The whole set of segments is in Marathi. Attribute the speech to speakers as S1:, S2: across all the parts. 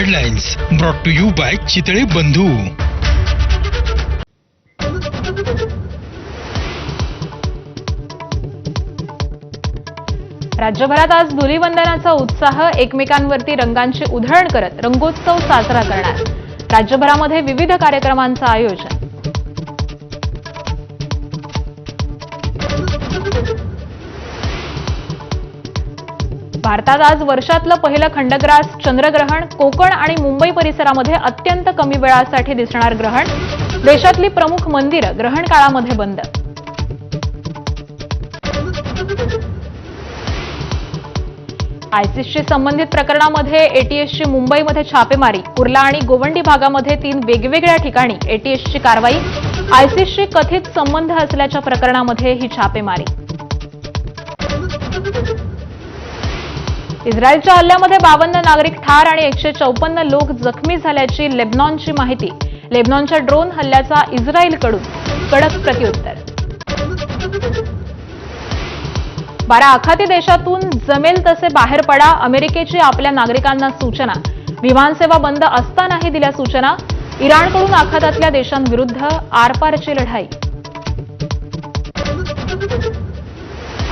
S1: Headlines brought to you by Chitale Bandhu.
S2: राज्यभरात आज धुलीवंदनाचा उत्साह, एकमेकांवरती रंगांची उधळण करत रंगोत्सव साजरा करणार। राज्यभरामध्ये विविध कार्यक्रमांचं आयोजन। भारतात आज वर्षातलं पहिलं खंडग्रास चंद्रग्रहण, कोकण आणि मुंबई परिसरामध्ये अत्यंत कमी वेळासाठी दिसणार ग्रहण। देशातली प्रमुख मंदिरं ग्रहण काळामध्ये बंद। आयसिसशी संबंधित प्रकरणामध्ये एटीएसची मुंबईमध्ये छापेमारी, कुर्ला आणि गोवंडी भागामध्ये 3 वेगवेगळ्या ठिकाणी एटीएसची कारवाई। आयसिसशी कथित संबंध असल्याच्या प्रकरणामध्ये ही छापेमारी। इस्रायलच्या हल्ल्यामध्ये 52 नागरिक ठार आणि 154 लोक जखमी झाल्याची लेबनॉनची माहिती। लेबनॉनच्या ड्रोन हल्ल्याचा इस्रायलकडून कडक प्रत्युत्तर। 12 आखाती देशातून जमेल तसे बाहेर पडा, अमेरिकेची आपल्या नागरिकांना सूचना। विमानसेवा बंद असतानाही दिल्या सूचना। इराणकडून आखातातल्या देशांविरुद्ध आरपारची लढाई।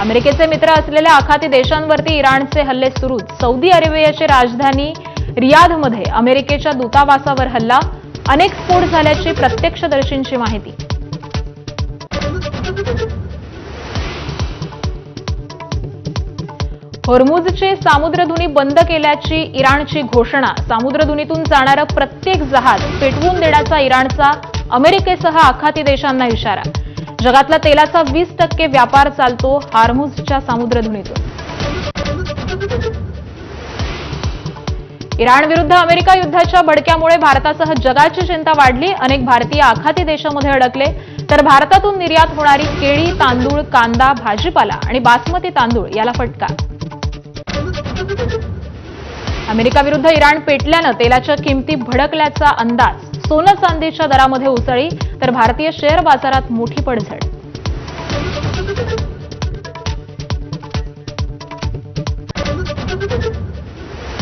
S2: अमेरिकेचे मित्र असलेल्या आखाती देशांवरती इराणचे हल्ले सुरू। सौदी अरेबियाची राजधानी रियाधमध्ये अमेरिकेच्या दूतावासावर हल्ला। अनेक स्फोट झाल्याची प्रत्यक्षदर्शींची माहिती। होर्मुझची सामुद्रधुनी बंद केल्याची इराणची घोषणा। सामुद्रधुनीतून जाणारं प्रत्येक जहाज पेटवून देण्याचा इराणचा अमेरिकेसह आखाती देशांना इशारा। जगातला तेलाचा 20% व्यापार चालतो होर्मुझच्या सामुद्रधुनीतून। इराण विरुद्ध अमेरिका युद्धाच्या भडक्यामुळे भारतासह जगाची चिंता वाढली। अनेक भारतीय आखाती देशांमध्ये अडकले, तर भारतातून निर्यात होणारी केळी, तांदूळ, कांदा, भाजीपाला आणि बासमती तांदूळ याला फटका। अमेरिका विरुद्ध इराण पेटल्यानं तेलाच्या किमती भडकल्याचा अंदाज। सोनं चांदीच्या दरामध्ये उसळी, तर भारतीय शेअर बाजारात मोठी पडझड।